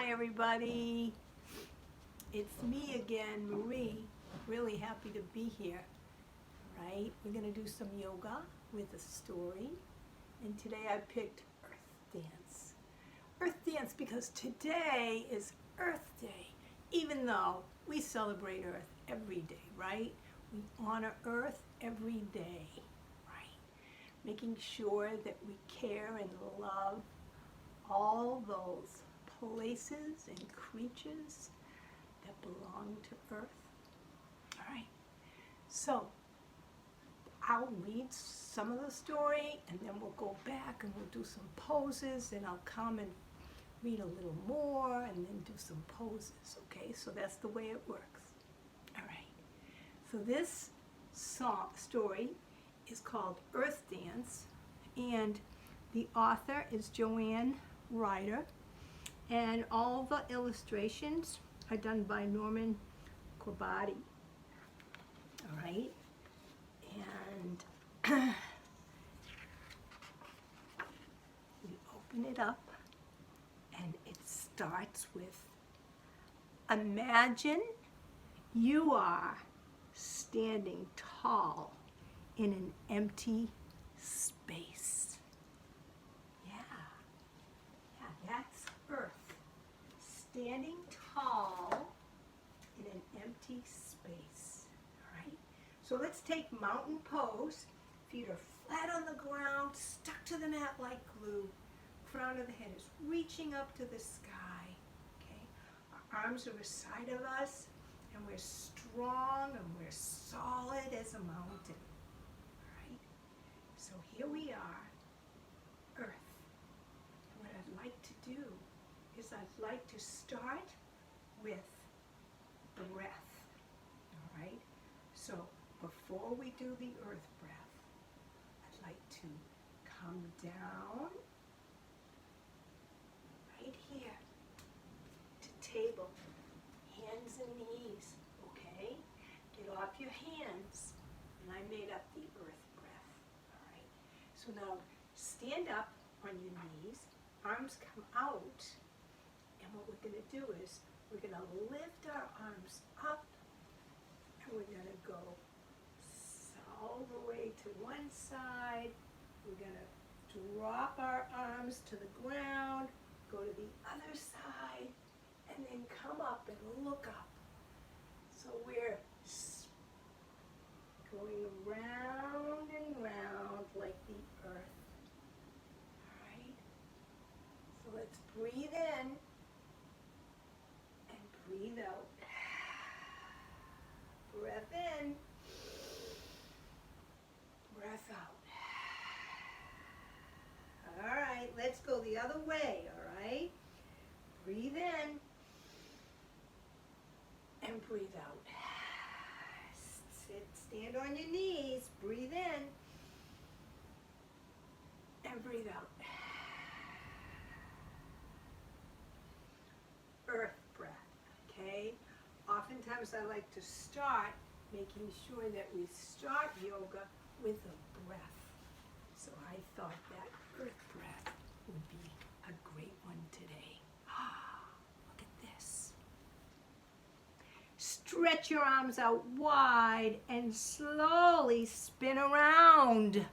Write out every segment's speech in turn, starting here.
Hi everybody, it's me again, Marie. Really happy to be here. Right, we're going to do some yoga with a story, and today I picked Earth Dance. Earth Dance because today is Earth Day, even though we celebrate Earth every day, right? We honor Earth every day, right? Making sure that we care and love all those places and creatures that belong to Earth. All right, so I'll read some of the story and then we'll go back and we'll do some poses, and I'll come and read a little more and then do some poses, okay? So that's the way it works. All right, so this story is called Earth Dance, and the author is Joanne Ryder, and all the illustrations are done by Norman Corbatti. All right, and we open it up, and it starts with, imagine you are standing tall in an empty space. Yeah, that's Earth. Standing tall in an empty space. All right? So let's take mountain pose. Feet are flat on the ground, stuck to the mat like glue. Crown of the head is reaching up to the sky. Okay? Our arms are beside of us, and we're strong and we're solid as a mountain. All right? So here we are, Earth. What I'd like to do is I'd like to start with breath, all right? So before we do the earth breath, I'd like to come down right here to table, hands and knees, okay? Get off your hands, and I made up the earth breath, all right? So now stand up on your knees, arms come out, and what we're going to do is we're going to lift our arms up, and we're going to go all the way to one side. We're going to drop our arms to the ground, go to the other side, and then come up and look up. So we're going round and round like the earth. So let's breathe in and breathe out. Breath in, breath out. All right, let's go the other way, all right? Breathe in and breathe out. Stand on your knees, breathe in and breathe out. Earth breath, okay? Oftentimes I like to start making sure that we start yoga with a breath. So I thought that earth breath would be a great one today. Look at this. Stretch your arms out wide and slowly spin around.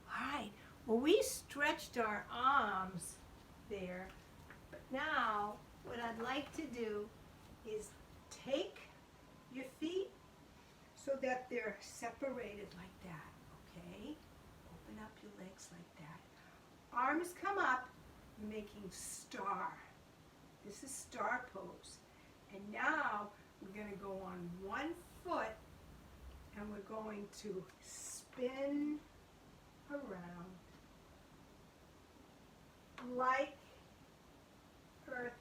All right, well, we stretched our arms there, but now what I'd like to do is take your feet so that they're separated like that, okay? Open up your legs like that. Arms come up, making star. This is star pose. And now we're going to go on one foot, and we're going to spin around like earth.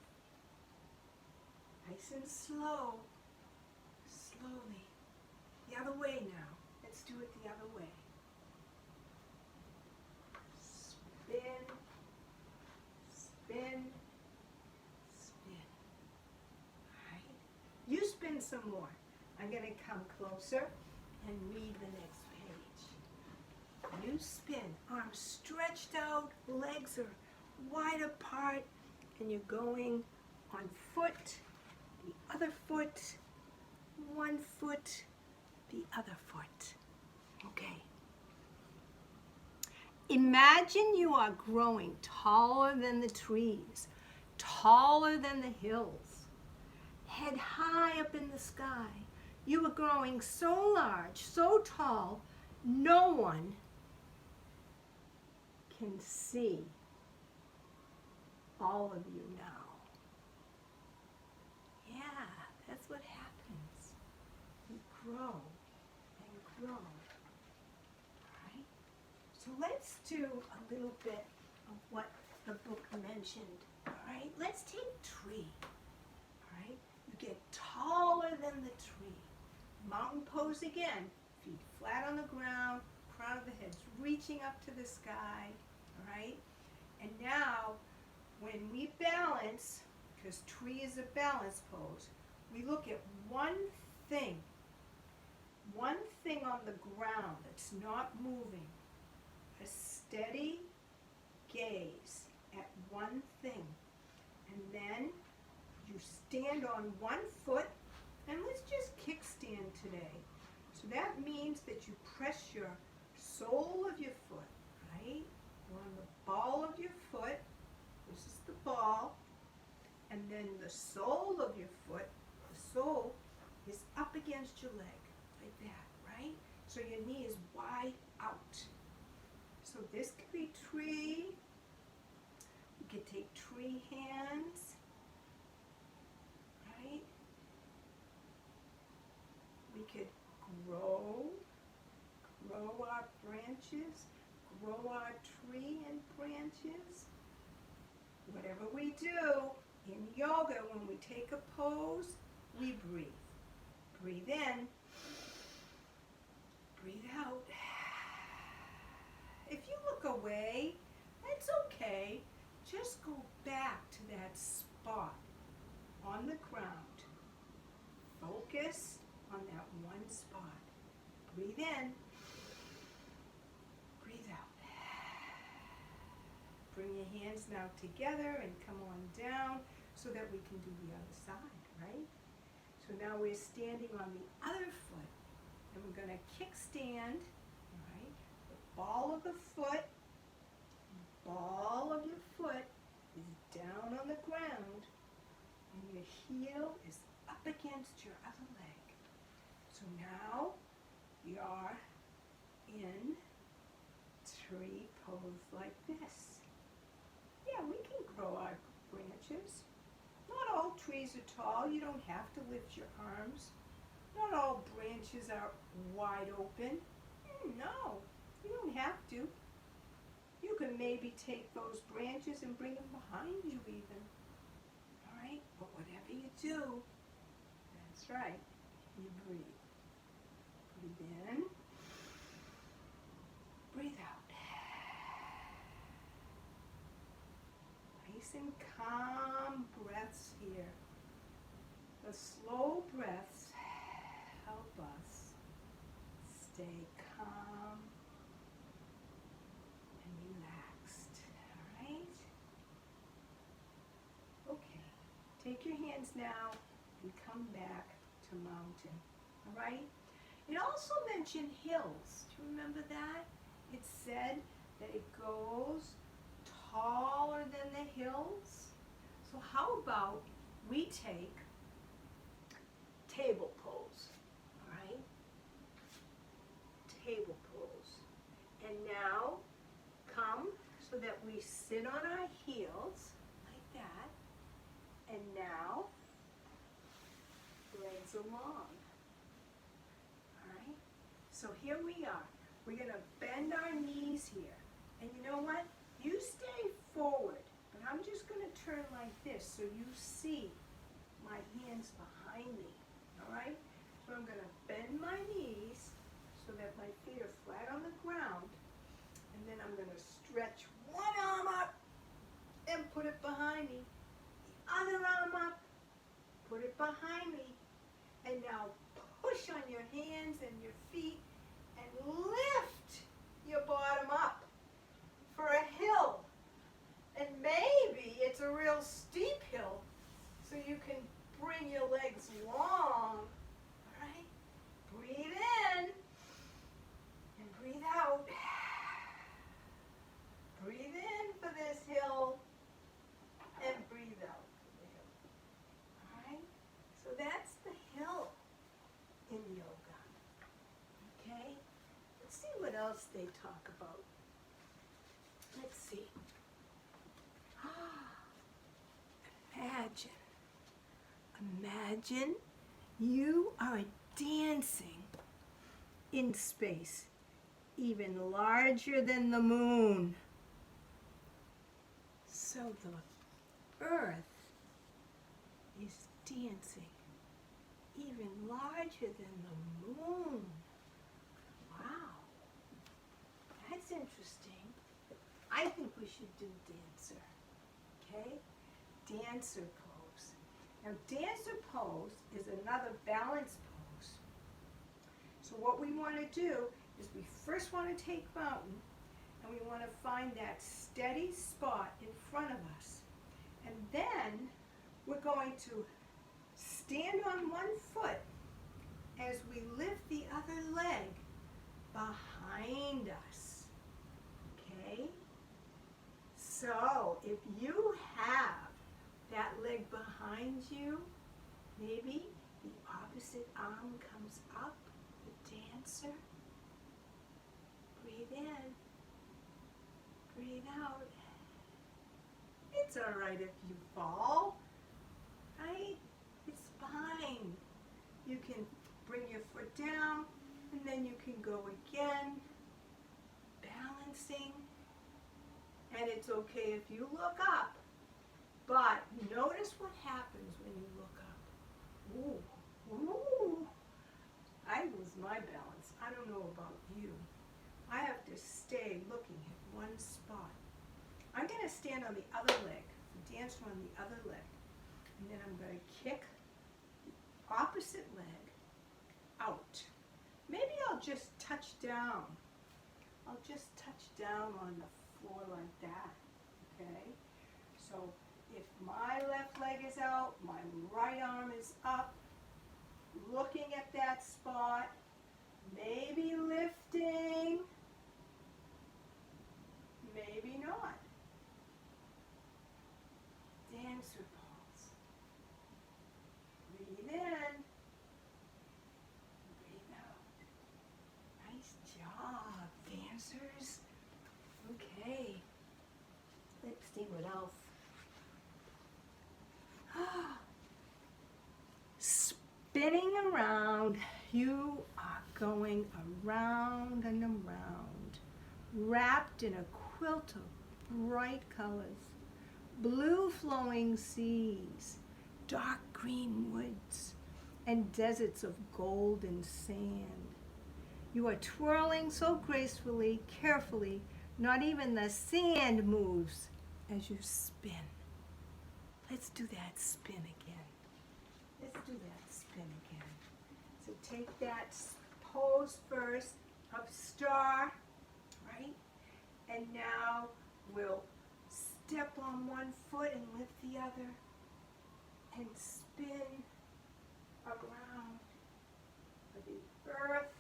Nice and slow, slowly. The other way now. Let's do it the other way. Spin, spin, spin. All right. You spin some more. I'm going to come closer and read the next page. You spin, arms stretched out, legs are wide apart, and you're going one foot, the other foot, one foot, the other foot. Okay. Imagine you are growing taller than the trees, taller than the hills, head high up in the sky. You are growing so large, so tall, no one can see all of you now. Yeah, that's what happens. You grow and grow. Right? So let's do a little bit of what the book mentioned. All right? Let's take tree. All right? You get taller than the tree. Mountain pose again. Feet flat on the ground, crown of the head's reaching up to the sky. All right? And now, when we balance, because tree is a balance pose, we look at one thing on the ground that's not moving. A steady gaze at one thing. And then you stand on one foot, and let's just kickstand today. So that means that you press your sole of your foot, right? You're on the ball of your foot. This is the ball. And then the sole of your foot, the sole is up against your leg, like that, right? So your knee is wide out. So this could be tree. You could take tree hands, right? We could grow our branches, grow our tree and branches. Whatever we do in yoga, when we take a pose, we breathe. Breathe in, breathe out. If you look away, that's okay. Just go back to that spot on the ground. Focus on that one spot. Breathe in, breathe out. Bring your hands now together and come on down so that we can do the other side, right? So now we're standing on the other foot, and we're going to kickstand, right? The ball of the foot is down on the ground, and your heel is up against your other leg. So now we are in tree pose like this. Yeah, we can grow our branches. Not all trees are tall. You don't have to lift your arms. Not all branches are wide open. No, you don't have to. You can maybe take those branches and bring them behind you even. All right? But whatever you do, that's right, you breathe. Breathe in. Breathe out. Nice and calm breaths here. The slow breaths help us stay calm and relaxed. All right? Okay. Take your hands now and come back to mountain. All right? It also mentioned hills. Do you remember that? It said that it goes taller than the hills. So how about we take table pose, all right? Table pose. And now come so that we sit on our heels like that. And now legs along. All right? So here we are. We're going to bend our knees here. And you know what? You stay forward, but I'm just going to turn like this so you see my hands behind me, all right? So I'm going to bend my knees so that my feet are flat on the ground, and then I'm going to stretch one arm up and put it behind me, the other arm up, put it behind me, and now push on your hands and your feet and lift your bottom up for a hill. And maybe it's a real steep hill, so you can bring your legs long. All right? Breathe in and breathe out. Breathe in for this hill and breathe out for the hill. All right? So that's the hill in yoga. Okay? Let's see what else they talk about. Let's see. Imagine you are dancing in space, even larger than the moon. So the Earth is dancing, even larger than the moon. Wow, that's interesting. I think we should do dancer, okay? Dancer pose. Now, dancer pose is another balance pose. So what we want to do is we first want to take mountain, and we want to find that steady spot in front of us. And then we're going to stand on one foot as we lift the other leg behind us. Okay? So if you have that leg behind you, maybe the opposite arm comes up, the dancer. Breathe in, breathe out. It's all right if you fall, right? It's fine. You can bring your foot down, and then you can go again, balancing. And it's okay if you look up, but notice what happens when you look up. Ooh, ooh. I lose my balance. I don't know about you. I have to stay looking at one spot. I'm going to stand on the other leg, the dancer on the other leg, and then I'm going to kick the opposite leg out. Maybe I'll just touch down. I'll just touch down on the floor like that, okay? So if my left leg is out, my right arm is up, looking at that spot, maybe lifting, maybe not. Dancer pose. Breathe in, breathe out. Nice job, dancers. Okay, let's see what else. Spinning around, you are going around and around, wrapped in a quilt of bright colors, blue flowing seas, dark green woods, and deserts of golden sand. You are twirling so gracefully, carefully, not even the sand moves as you spin. Let's do that spin again. Let's do that spin again. So take that pose first of star, right? And now we'll step on one foot and lift the other and spin around for the earth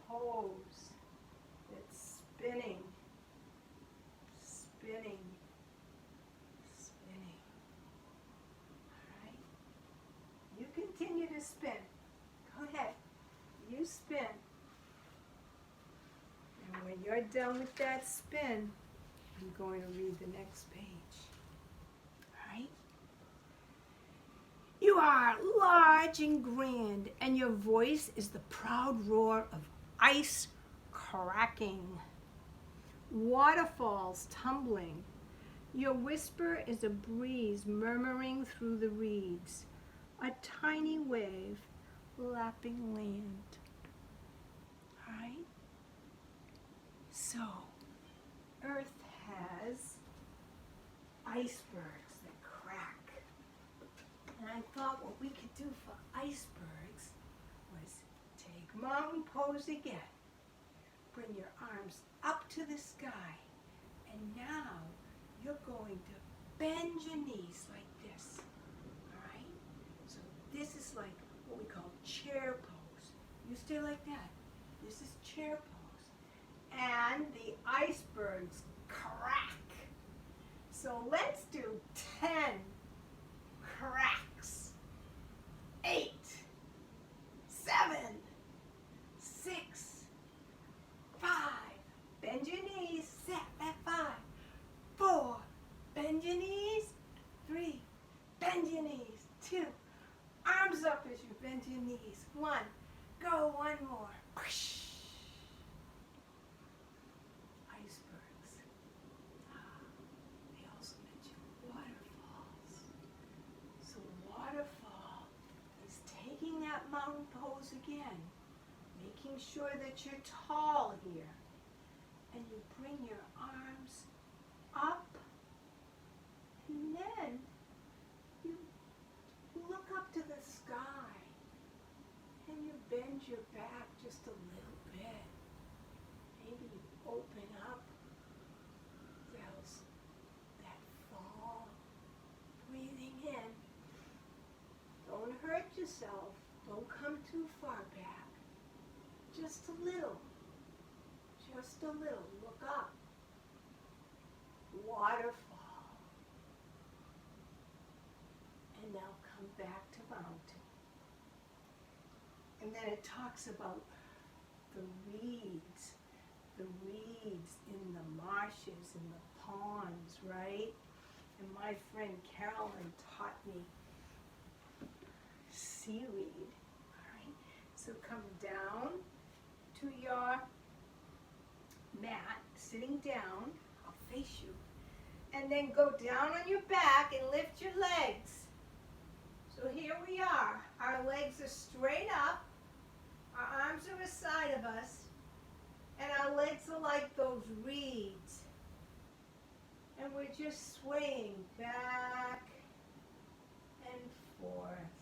pose. That's spinning, spinning, spinning. All right? You continue to spin. Go ahead. You spin. And when you're done with that spin, I'm going to read the next page. All right? You are large and grand, and your voice is the proud roar of ice cracking, waterfalls tumbling. Your whisper is a breeze murmuring through the reeds, a tiny wave lapping land. All right? So, Earth has icebergs that crack. And I thought what we could do for icebergs was take mountain pose again. Bring your arms up to the sky. And now you're going to bend your knees like this, all right? So this is like what we call chair pose. You stay like that. This is chair pose. And the icebergs crack. So let's do 10 cracks. 8, 7, 6, 5. Bend your knees. Set at 5. 4. Bend your knees. 3. Bend your knees. 2. Arms up as you bend your knees. 1. Go one more. Icebergs. They also mention waterfalls. So waterfall is taking that mountain pose again, making sure that you're tall here. And you bring your arms up, and then you look up to the sky, and you bend your back just a little bit. Maybe you open up that fall, breathing in. Don't hurt yourself. Don't come too far back. Just a little. Just a little. Look up. Waterfall. And now come back to mountain. And then it talks about the reeds in the marshes, in the ponds, right? And my friend Carolyn taught me seaweed, all right? So come down to your mat, sitting down, I'll face you, and then go down on your back and lift your legs. So here we are, our legs are straight up, our arms are aside of us, and our legs are like those reeds. And we're just swaying back and forth.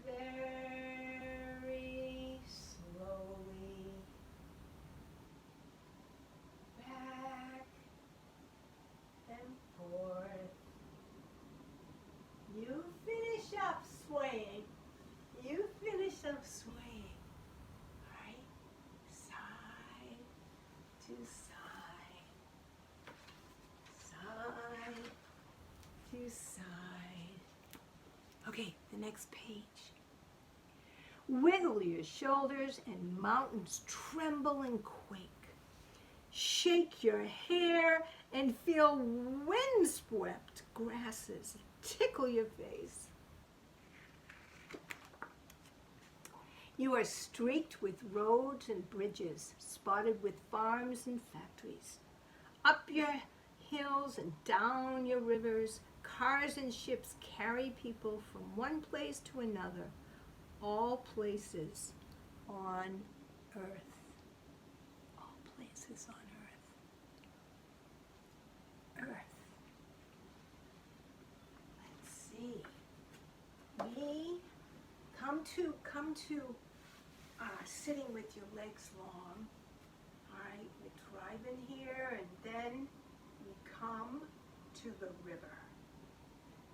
Very slowly. Back and forth. You finish up swaying. You finish up swaying. To side, side to side. Okay, the next page. Wiggle your shoulders and mountains tremble and quake. Shake your hair and feel windswept grasses tickle your face. You are streaked with roads and bridges, spotted with farms and factories. Up your hills and down your rivers, cars and ships carry people from one place to another, all places on earth. All places on earth. Earth. Let's see. We come to sitting with your legs long. All right, we drive in here and then we come to the river.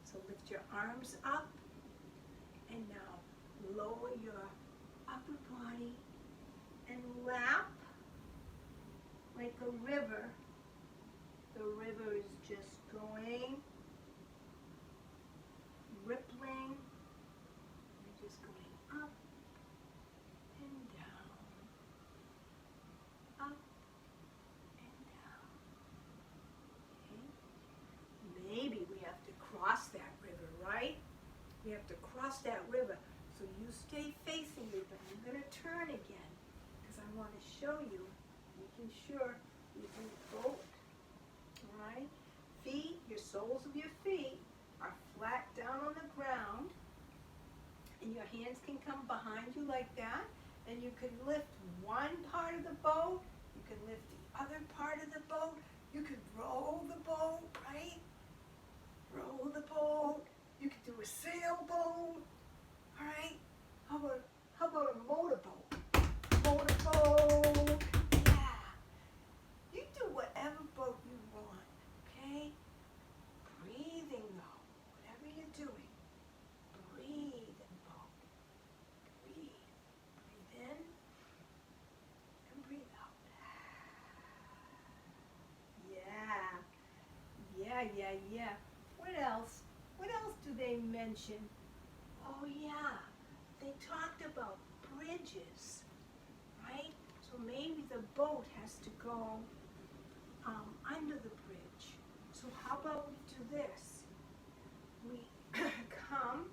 So lift your arms up and now lower your upper body and lap like a river. The river is just going, rippling. You're just going up and down, up and down. Okay? Maybe we have to cross that river, right? We have to cross that river. So you stay facing me, but I'm going to turn again because I want to show you, making sure you do both. All right? Feet, your soles of your feet are flat down on the ground, and your hands can come behind you like that, and you can lift one part of the boat, you can lift the other part of the boat, you could roll the boat, right? Roll the boat, you could do a sailboat, all right? How about a motorboat? Motorboat, yeah. You do whatever boat you want, okay? Breathe yeah. What else? What else do they mention? Oh, yeah. They talked about bridges, right? So maybe the boat has to go under the bridge. So how about we do this? We come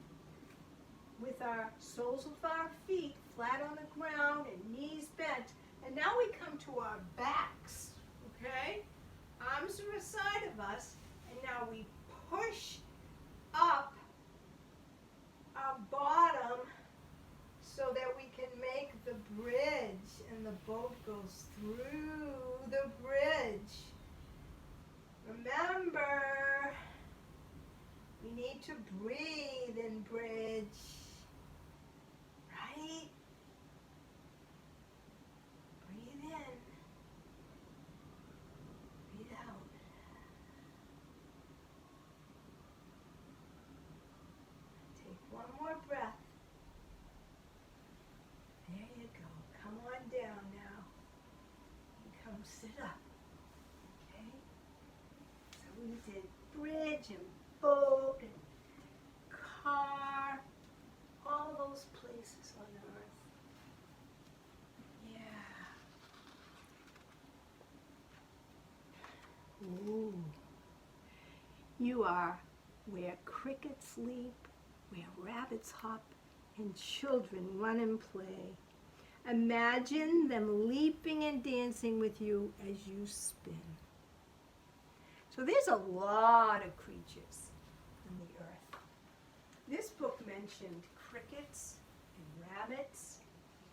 with our soles of our feet flat on the ground and knees bent. And now we come to our backs, okay? Arms are aside of us. And now we push up our bottom so that we can make the bridge. And the boat goes through the bridge. Remember, we need to breathe in bridge. Right? Breathe in. Breathe out. Take one more breath. There you go. Come on down now. And come sit up. Okay? So we did bridge and boat and car. All those places on earth. Yeah. Ooh. You are where crickets leap, where rabbits hop, and children run and play. Imagine them leaping and dancing with you as you spin. So there's a lot of creatures on the earth. This book mentioned crickets and rabbits,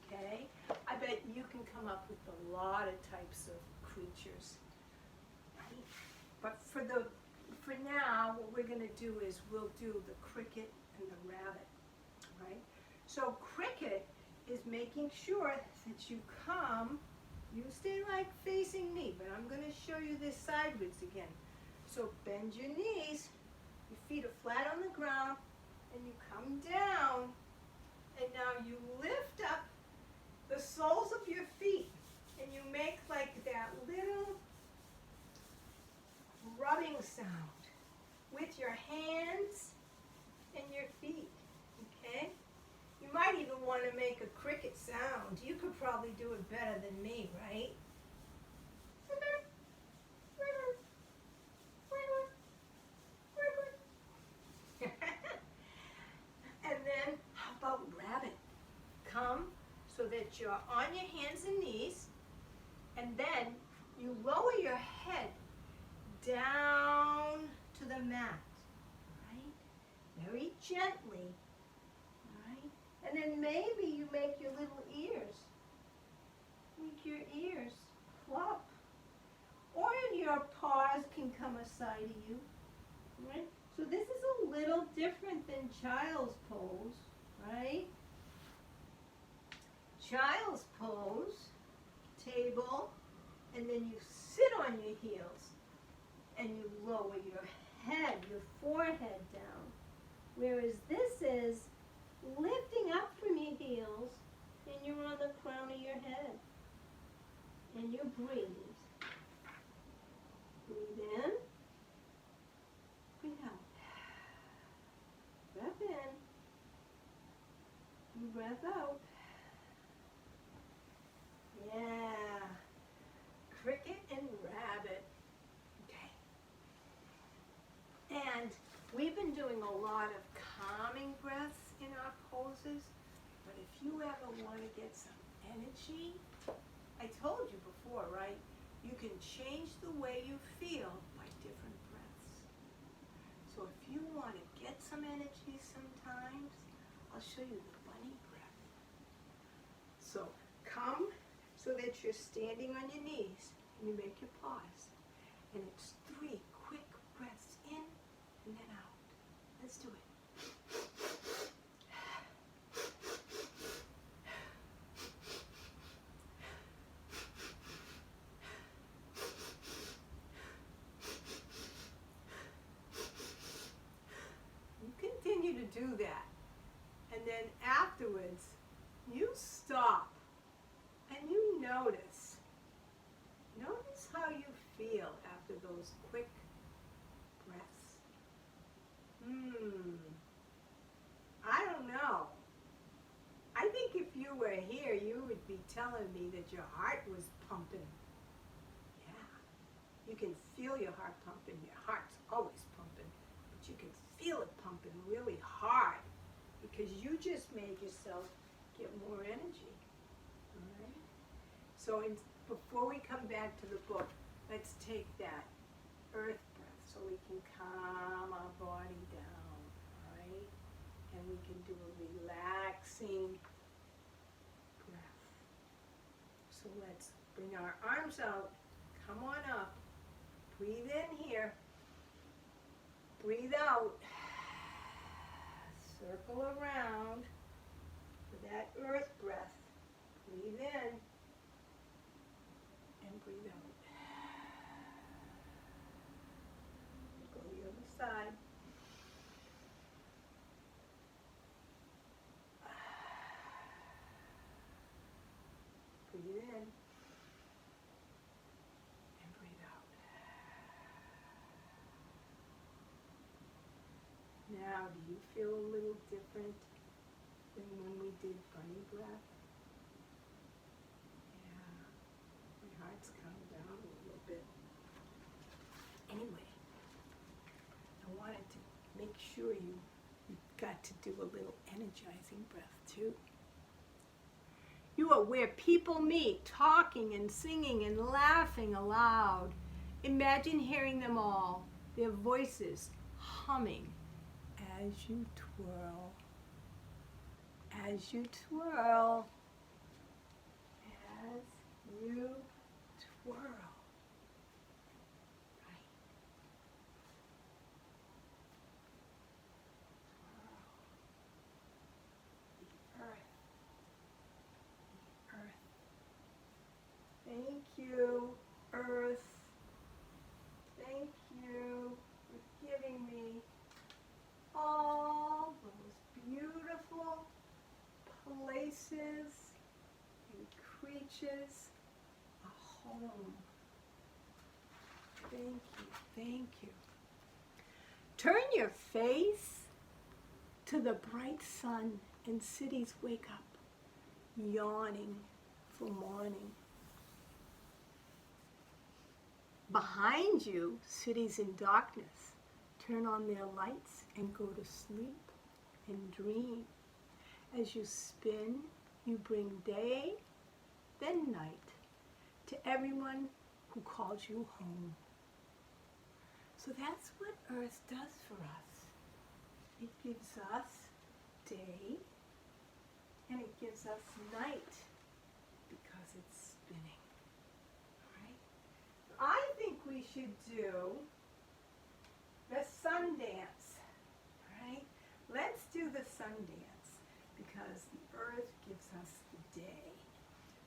okay? I bet you can come up with a lot of types of creatures, right? But for now, what we're going to do is we'll do the cricket and the rabbit, right? So cricket is making sure that you come, you stay like facing me, but I'm going to show you this sideways again. So bend your knees, your feet are flat on the ground, and you come down, and now you lift up the soles of your feet, and you make like that little rubbing sound with your hands and your feet, okay? You might even want to make a cricket sound. You could probably do it better than me, right? And then, how about rabbit? Come so that you're on your hands and knees, and then you lower your head down to the mat, right? Very gently, right? And then maybe you make your little ears. Make your ears flop. Or your paws can come aside of you, right? So this is a little different than child's pose, right? Child's pose, table, and then you sit on your heels and you lower your head, your forehead down. Whereas this is lifting up from your heels and you're on the crown of your head. And you breathe. Breathe in. Breathe out. Breath in. And breath out. Yeah. Cricket and rabbit. Okay. And we've been doing a lot of calming breaths in our poses. But if you ever want to get some energy, I told you before, right? You can change the way you feel by different breaths. So if you want to get some energy sometimes, I'll show you the bunny breath. So come so that you're standing on your knees and you make your pause. And it's 3 quick breaths in and then out. Let's do it. Continue to do that, and then afterwards you stop and you notice how you feel after those quick breaths. telling me that your heart was pumping. Yeah, you can feel your heart pumping. Your heart's always pumping, but you can feel it pumping really hard because you just made yourself get more energy. All right? So before we come back to the book, let's take that earth breath so we can calm our body down, all right? And we can do a relaxing breath. So let's bring our arms out. Come on up. Breathe in here. Breathe out. Circle around for that earth breath. Breathe in and breathe out. Go to the other side. Breathe in and breathe out. Now, do you feel a little different than when we did bunny breath? Yeah, my heart's calmed down a little bit. Anyway, I wanted to make sure you got to do a little energizing breath too. You are where people meet, talking and singing and laughing aloud. Imagine hearing them all, their voices humming as you twirl. As you twirl. As you twirl. Right. Twirl. The earth. Thank you, Earth. Thank you for giving me all those beautiful places and creatures, a home. Thank you, thank you. Turn your face to the bright sun and cities wake up, yawning for morning. Behind you, cities in darkness turn on their lights and go to sleep and dream. As you spin, you bring day, then night, to everyone who calls you home. So that's what Earth does for us. It gives us day, and it gives us night because it's spinning. I think we should do the sun dance, right? Let's do the sun dance because the earth gives us the day.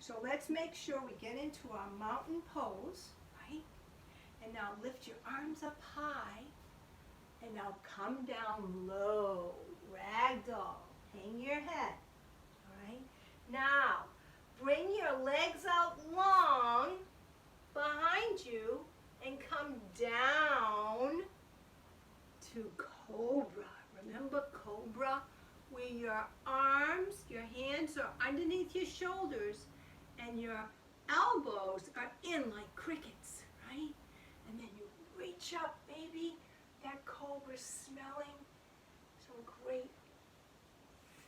So let's make sure we get into our mountain pose, right? And now lift your arms up high and now come down low, ragdoll, hang your head, all right? Now, bring your legs out long behind you and come down to cobra. Remember cobra? Where your arms, your hands are underneath your shoulders and your elbows are in like crickets, right? And then you reach up, baby. That cobra smelling some great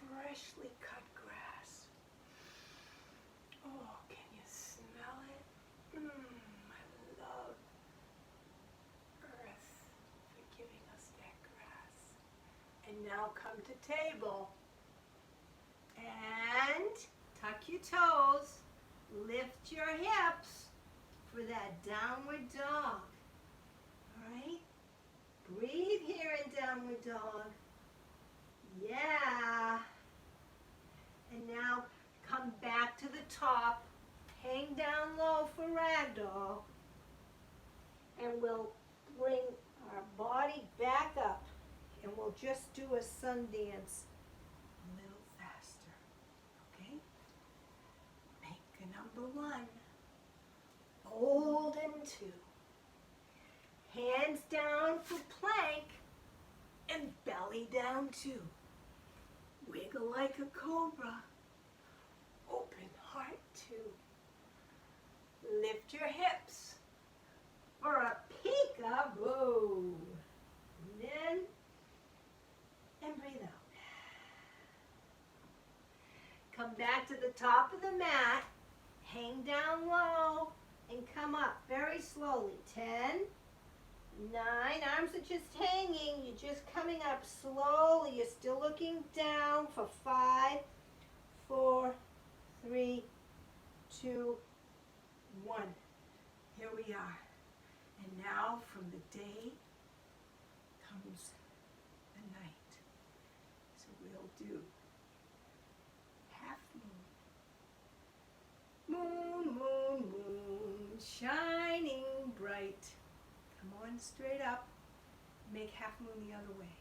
freshly cut grass. Oh, can you smell it? I love Earth for giving us that grass. And now come to table. And tuck your toes. Lift your hips for that downward dog. All right? Breathe here in downward dog. Yeah. And now come back to the top. Hang down low for ragdoll. And we'll bring our body back up. And we'll just do a sun dance a little faster. Okay? Make a number 1. Hold in 2. Hands down for plank. And belly down 2. Wiggle like a cobra. Open heart 2. lift your hips for a peekaboo. And in, and breathe out. Come back to the top of the mat, hang down low, and come up very slowly. 10, 9, arms are just hanging. You're just coming up slowly. You're still looking down for 5, 4, 3, 2, 1. Here we are. And now from the day comes the night. So we'll do half moon. Moon, moon, moon, shining bright. Come on, straight up. Make half moon the other way.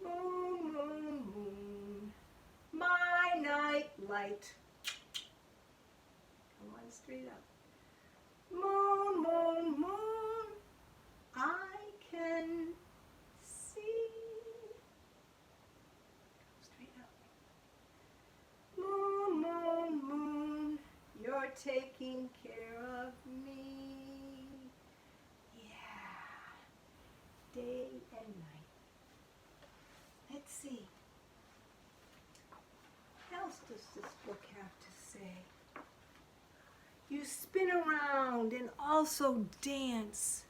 Moon, moon, moon, my night light. Come on, straight up. Moon, moon, moon, I can see. Straight up. Moon, moon, moon, you're taking care of me. Yeah. Day and night. Let's see. What else does this book have to say? You spin around and also dance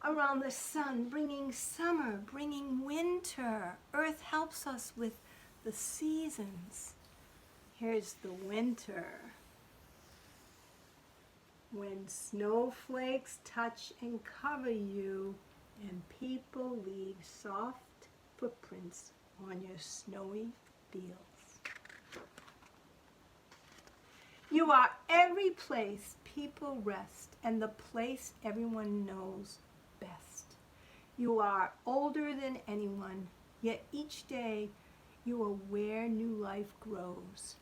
around the sun, bringing summer, bringing winter. Earth helps us with the seasons. Here's the winter. When snowflakes touch and cover you, and people leave soft footprints on your snowy fields. You are every place people rest and the place everyone knows best. You are older than anyone, yet each day you are where new life grows.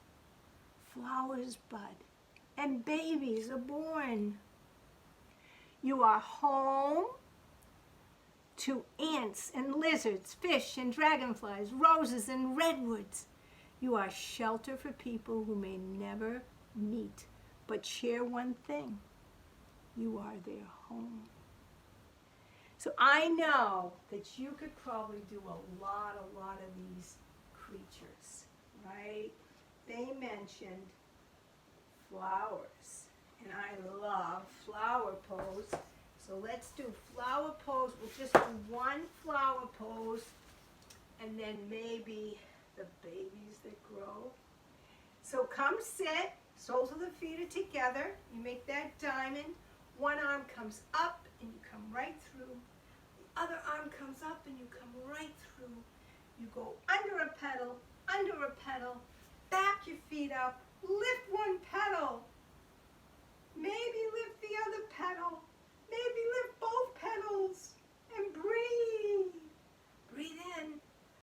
Flowers bud and babies are born. You are home to ants and lizards, fish and dragonflies, roses and redwoods. You are shelter for people who may never meet, but share one thing. You are their home. So I know that you could probably do a lot of these creatures, right? They mentioned flowers, and I love flower pose. So let's do flower pose. We'll just do one flower pose, and then maybe the babies that grow. So come sit. Soles of the feet are together. You make that diamond. One arm comes up and you come right through. The other arm comes up and you come right through. You go under a petal, back your feet up, lift one petal. Maybe lift the other petal. Maybe lift both petals.